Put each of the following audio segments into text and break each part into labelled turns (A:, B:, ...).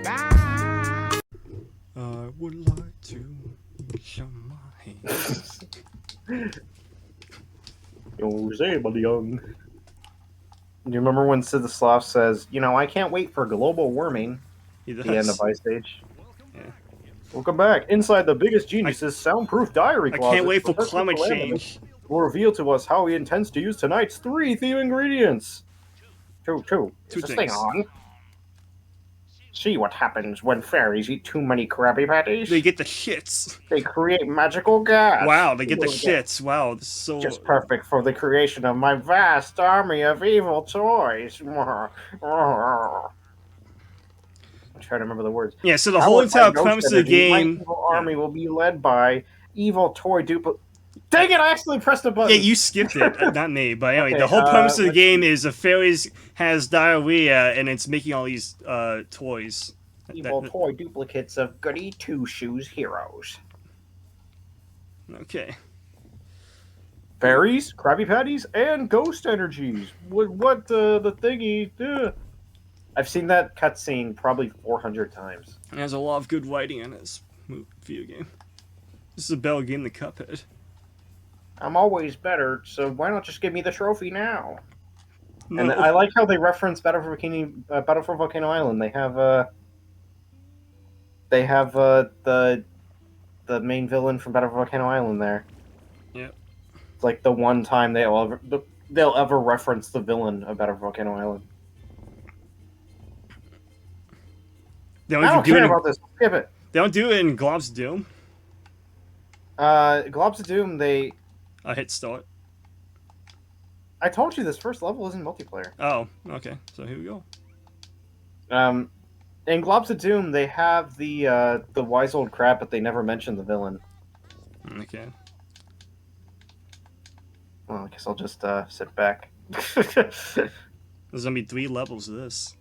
A: I would like to show my hands.
B: Jose, buddy, young. Do you remember when Sid the Sloth says, "You know, I can't wait for global warming"?
A: He does.
B: The end of Ice Age.
A: Yeah.
B: Welcome back. Inside the biggest genius's soundproof diary
A: I
B: closet.
A: can't wait for
B: Professor
A: climate
B: Calamitous
A: change.
B: will reveal to us how he intends to use tonight's 3 theme ingredients. Two. Is
A: Two
B: this thing
A: things.
B: on? See what happens when fairies eat too many Krabby Patties?
A: They get the shits.
B: They create magical gas.
A: Wow, they get the shits. Wow, this is so...
B: Just perfect for the creation of my vast army of evil toys. I'm trying to remember the words.
A: Yeah, so the whole entire premise of the game...
B: My evil army will be led by evil toy duplicate. Dang it, I accidentally pressed a button.
A: Yeah, you skipped it, not me. But anyway,
B: Okay,
A: the whole premise of the game is a fairies has diarrhea and it's making all these toys.
B: Evil toy duplicates of Goody Two-Shoes heroes.
A: Okay.
B: Fairies, Krabby Patties, and ghost energies. What the thingy? I've seen that cutscene probably 400 times.
A: It has a lot of good writing in this video game. This is a better game than Cuphead.
B: I'm always better, so why not just give me the trophy now?
A: No.
B: And I like how they reference Battlefield Volcano Island. They have the main villain from Battlefield Volcano Island there.
A: Yep.
B: It's like the one time they'll ever reference the villain of Battlefield Volcano Island. I don't care about this. Skip it.
A: They don't do it in Globs of Doom.
B: Globs of Doom, they...
A: I hit start.
B: I told you this first level isn't multiplayer.
A: Oh, okay. So here we go.
B: In Globs of Doom, they have the wise old crap, but they never mention the villain.
A: Okay.
B: Well, I guess I'll just sit back.
A: There's gonna be 3 levels of this.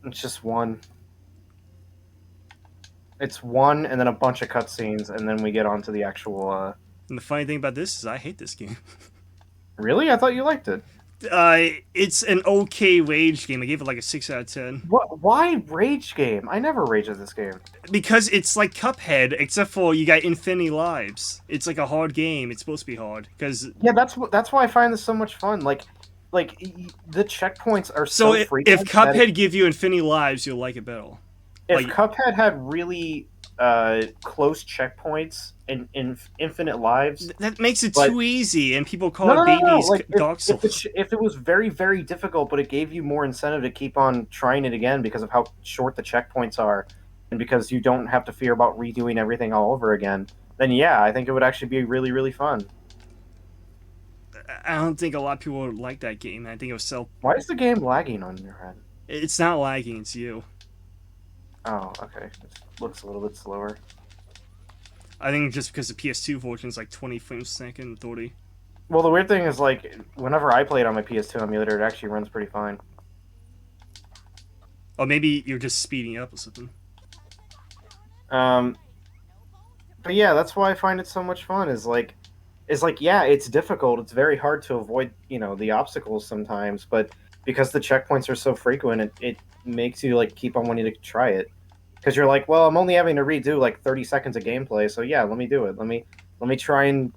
B: It's just one. It's one, and then a bunch of cutscenes, and then we get on to the actual...
A: And the funny thing about this is I hate this game.
B: Really? I thought you liked it.
A: It's an okay rage game. I gave it like a 6 out of 10.
B: Why rage game? I never rage at this game.
A: Because it's like Cuphead, except for you got infinity lives. It's like a hard game. It's supposed to be hard.
B: Yeah, that's why I find this so much fun. Like the checkpoints are so frequent.
A: If Cuphead give you infinity lives, you'll like it better.
B: If Cuphead had really close checkpoints and infinite lives,
A: that makes it too easy, and people call it babies Dark Souls.
B: If it was very, very difficult, but it gave you more incentive to keep on trying it again because of how short the checkpoints are, and because you don't have to fear about redoing everything all over again, then yeah, I think it would actually be really, really fun.
A: I don't think a lot of people would like that game. I think it was so...
B: Why is the game lagging on your head?
A: It's not lagging, it's you.
B: Oh, okay. It looks a little bit slower.
A: I think just because the PS2 version is like 20 frames a second, 30.
B: Well, the weird thing is, like, whenever I play it on my PS2 emulator, it actually runs pretty fine.
A: Or maybe you're just speeding up or something.
B: But yeah, that's why I find it so much fun, is like, yeah, it's difficult. It's very hard to avoid, the obstacles sometimes, but because the checkpoints are so frequent, it makes you, like, keep on wanting to try it. Because you're like, well, I'm only having to redo, like, 30 seconds of gameplay, so yeah, let me do it. Let me try and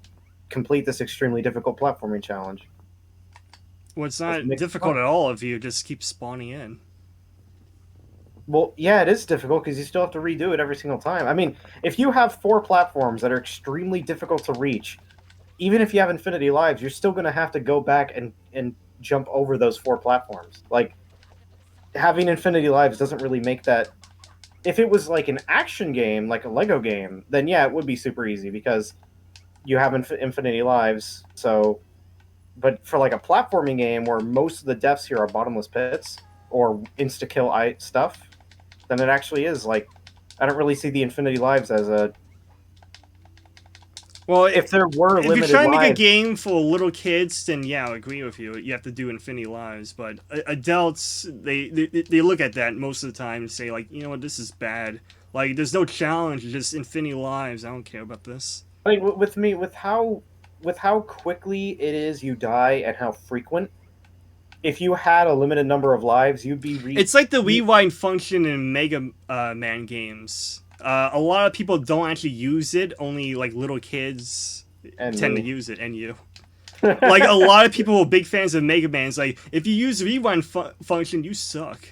B: complete this extremely difficult platforming challenge.
A: Well, it's not difficult at all if you just keep spawning in.
B: Well, yeah, it is difficult because you still have to redo it every single time. I mean, if you have 4 platforms that are extremely difficult to reach, even if you have infinity lives, you're still going to have to go back and jump over those 4 platforms. Like, having infinity lives doesn't really make that... If it was like an action game, like a Lego game, then yeah, it would be super easy because you have infinity lives. So, but for like a platforming game where most of the deaths here are bottomless pits or insta-kill stuff, then it actually is like, I don't really see the infinity lives as a...
A: Well,
B: if there were limited
A: if you're trying to make a
B: lives,
A: game for little kids, then yeah, I agree with you. You have to do infinity lives, but adults, they look at that most of the time and say, like, you know what, this is bad. Like, there's no challenge, it's just infinity lives. I don't care about this.
B: I mean, with how quickly it is you die and how frequent, if you had a limited number of lives, you'd be
A: It's like the rewind function in Mega Man games. A lot of people don't actually use it. Only like little kids
B: and
A: tend to
B: me.
A: use it, and you. Like a lot of people who are big fans of Mega Man. It's like if you use the rewind function, you suck.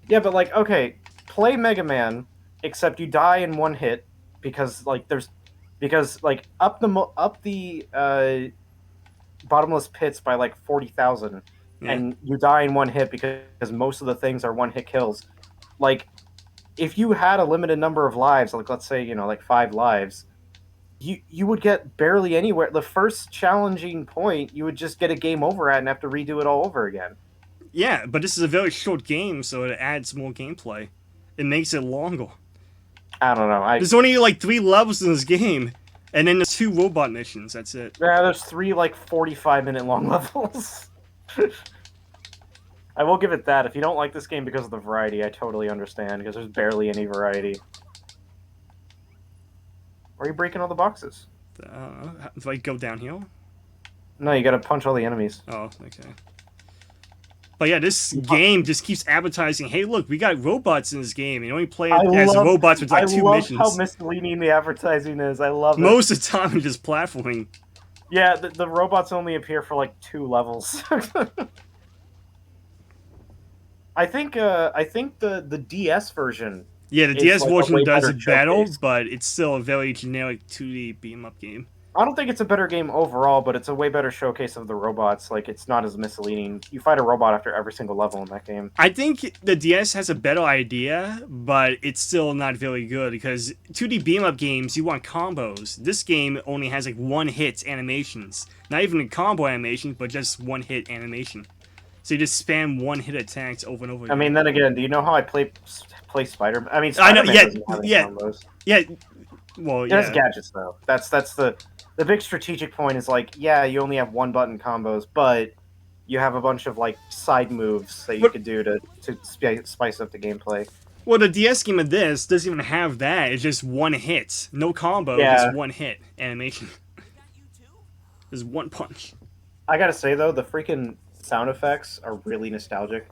B: Yeah, but like, okay, play Mega Man, except you die in one hit because like up the bottomless pits by like 40,000,
A: Yeah.
B: and you die in one hit because most of the things are one hit kills. Like, if you had a limited number of lives, like let's say like 5 lives, you would get barely anywhere. The first challenging point, you would just get a game over at and have to redo it all over again.
A: Yeah, but this is a very short game, so it adds more gameplay. It makes it longer.
B: I don't know.
A: There's only like 3 levels in this game, and then there's 2 robot missions. That's it.
B: Yeah, there's 3 like 45-minute long levels. I will give it that. If you don't like this game because of the variety, I totally understand, because there's barely any variety. Why are you breaking all the boxes?
A: Do I go downhill?
B: No, you gotta punch all the enemies.
A: Oh, okay. But yeah, this game just keeps advertising, hey, look, we got robots in this game. And you only play it as robots with like 2 missions.
B: I love how misleading the advertising is. I love it.
A: Most of the time, it's just platforming.
B: Yeah, the robots only appear for like 2 levels. I think the DS version.
A: Yeah, the DS
B: like
A: version does it better,
B: showcase.
A: but it's still a very generic 2D beam-up game.
B: I don't think it's a better game overall, but it's a way better showcase of the robots. Like, it's not as misleading. You fight a robot after every single level in that game.
A: I think the DS has a better idea, but it's still not very good because 2D beam-up games, you want combos. This game only has like one-hit animations. Not even a combo animation, but just one-hit animation. So you just spam one-hit attacks over and over again.
B: I mean, then again, do you know how I play Spider-Man? I mean,
A: Spider-Man
B: doesn't have any
A: yeah.
B: combos.
A: Yeah, well, yeah.
B: There's gadgets, though. That's the big strategic point is like, yeah, you only have one-button combos, but you have a bunch of like side moves that you could do to spice up the gameplay.
A: Well, the DS game of this doesn't even have that. It's just one hit. No combo, just one hit animation. There's one punch.
B: I gotta say, though, the freaking sound effects are really nostalgic.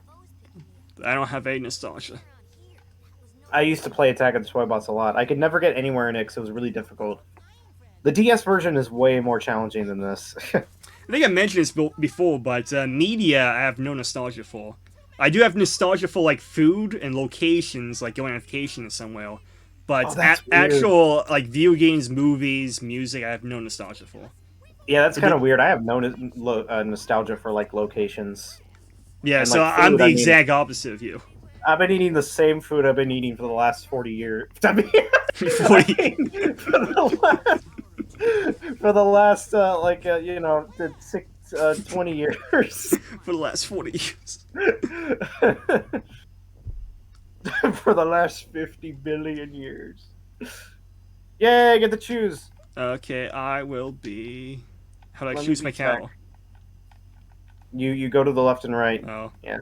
A: I don't have any nostalgia.
B: I used to play Attack of the Toybots a lot. I could never get anywhere in it because it was really difficult. The DS version is way more challenging than this.
A: I think I mentioned this before, but media I have no nostalgia for. I do have nostalgia for like food and locations, like going on vacation somewhere. But actual like video games, movies, music, I have no nostalgia for.
B: Yeah, that's kind of weird. I have no nostalgia for like locations.
A: Yeah,
B: and,
A: so
B: like, food,
A: I'm the exact opposite of you.
B: I've been eating the same food I've been eating for the last 40 years.
A: 40.
B: For the last 20 years.
A: For the last 40 years.
B: For the last 50 billion years. Yay, I get to choose.
A: Okay, I will be... How do I choose my cattle?
B: You go to the left and right.
A: Oh.
B: Yeah.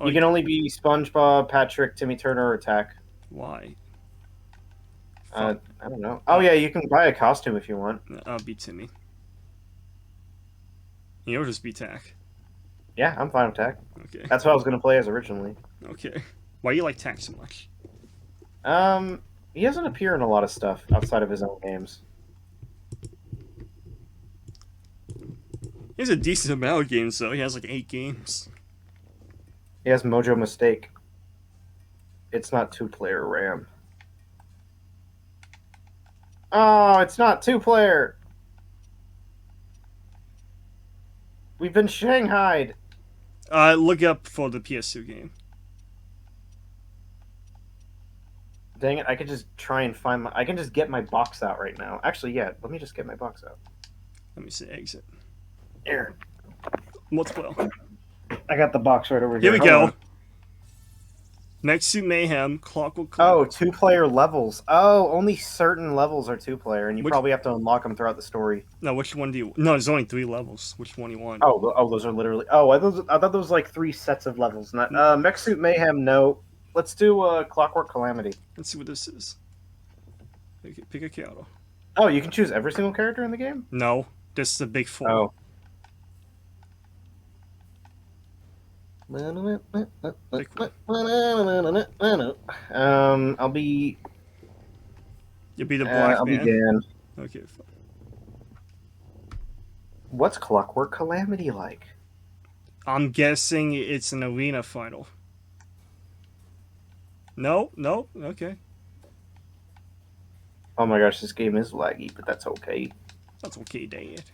B: You can only be SpongeBob, Patrick, Timmy Turner, or Attack.
A: Why?
B: I don't know. Oh yeah, you can buy a costume if you want.
A: I'll be Timmy. You'll just be Tack.
B: Yeah, I'm fine with Tack.
A: Okay.
B: That's what I was gonna play as originally.
A: Okay. Why do you like Tack so much?
B: He doesn't appear in a lot of stuff outside of his own games.
A: He has a decent amount of games though. He has like 8 games.
B: He has Mojo Mistake. It's not 2-player Ram. Oh, it's not 2-player. We've been shanghaied.
A: Look up for the PS2 game.
B: Dang it, I could just try and find my... I can just get my box out right now. Actually, yeah, let me just get my box out.
A: Let me see, exit.
B: Here.
A: Multiple.
B: I got the box right over here.
A: Here we go. Next to Mayhem, Clockwork.
B: Oh, 2-player levels. Oh, only certain levels are 2-player, and you probably have to unlock them throughout the story.
A: No, which one do you... No, there's only 3 levels. Which one do you want?
B: Oh, those are literally... Oh, I thought those were like 3 sets of levels. Not Mech Suit Mayhem, no. Let's do Clockwork Calamity.
A: Let's see what this is. Pick a character.
B: Oh, you can choose every single character in the game?
A: No, this is the big 4.
B: Oh. I'll be.
A: You'll be the black
B: I'll be
A: man.
B: Dan.
A: Okay. Fine.
B: What's Clockwork Calamity like?
A: I'm guessing it's an arena final. No, no, okay.
B: Oh my gosh, this game is laggy, but that's okay.
A: That's okay, dang it.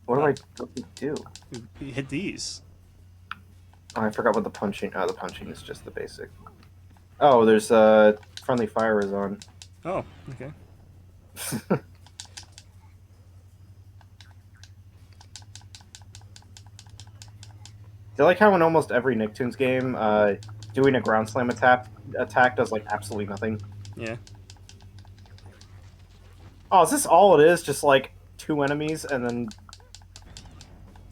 B: What do I do?
A: You hit these.
B: Oh, I forgot what the punching. Oh, the punching is just the basic. Oh, there's friendly fire is on.
A: Oh, okay.
B: I like how in almost every Nicktoons game, doing a ground slam attack does like absolutely nothing.
A: Yeah.
B: Oh, is this all it is? Just like two enemies and then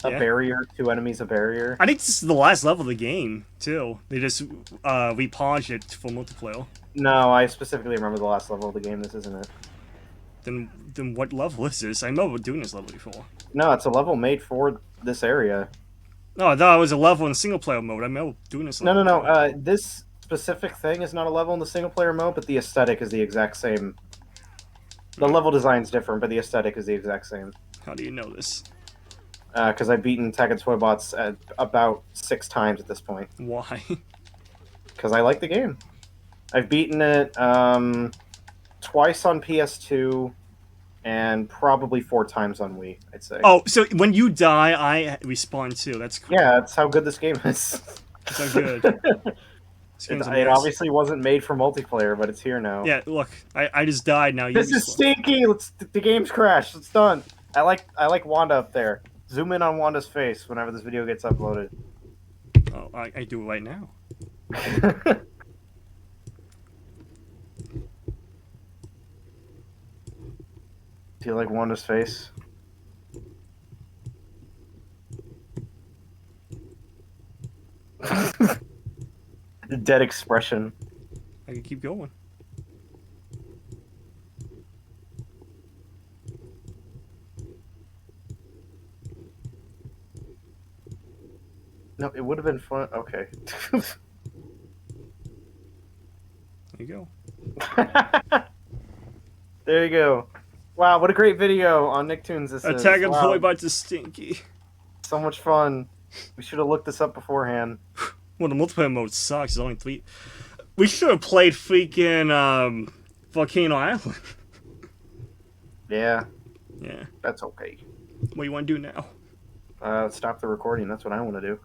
B: a
A: Yeah.
B: barrier, two enemies, a barrier?
A: I think this is the last level of the game, too. They just repolished it for multiplayer.
B: No, I specifically remember the last level of the game. This isn't it.
A: Then what level is this? I remember doing this level before.
B: No, it's a level made for this area.
A: No, I thought it was a level in single player mode. I remember doing this level.
B: No. This specific thing is not a level in the single player mode, but the aesthetic is the exact same. The level design's different, but the aesthetic is the exact same.
A: How do you know this?
B: Because I've beaten Attack of Toybots about 6 times at this point.
A: Why?
B: Because I like the game. I've beaten it twice on PS2 and probably 4 times on Wii, I'd say.
A: Oh, so when you die, I respawn too. That's cool.
B: Yeah, that's how good this game is.
A: So good.
B: It obviously wasn't made for multiplayer, but it's here now.
A: Yeah, look, I just died. Now you.
B: This is stinky. The game's crashed. It's done. I like Wanda up there. Zoom in on Wanda's face whenever this video gets uploaded.
A: Oh, I do it right now.
B: Do you like Wanda's face? Dead expression.
A: I can keep going.
B: No, it would have been fun. Okay.
A: There you go.
B: There you go. Wow, what a great video on Nicktoons this is.
A: Attack of
B: Wow.
A: Toybots is stinky.
B: So much fun. We should have looked this up beforehand.
A: Well, the multiplayer mode sucks. It's only 3. We should have played freaking Volcano Island.
B: Yeah.
A: Yeah.
B: That's okay.
A: What do you want to do now?
B: Stop the recording. That's what I want to do.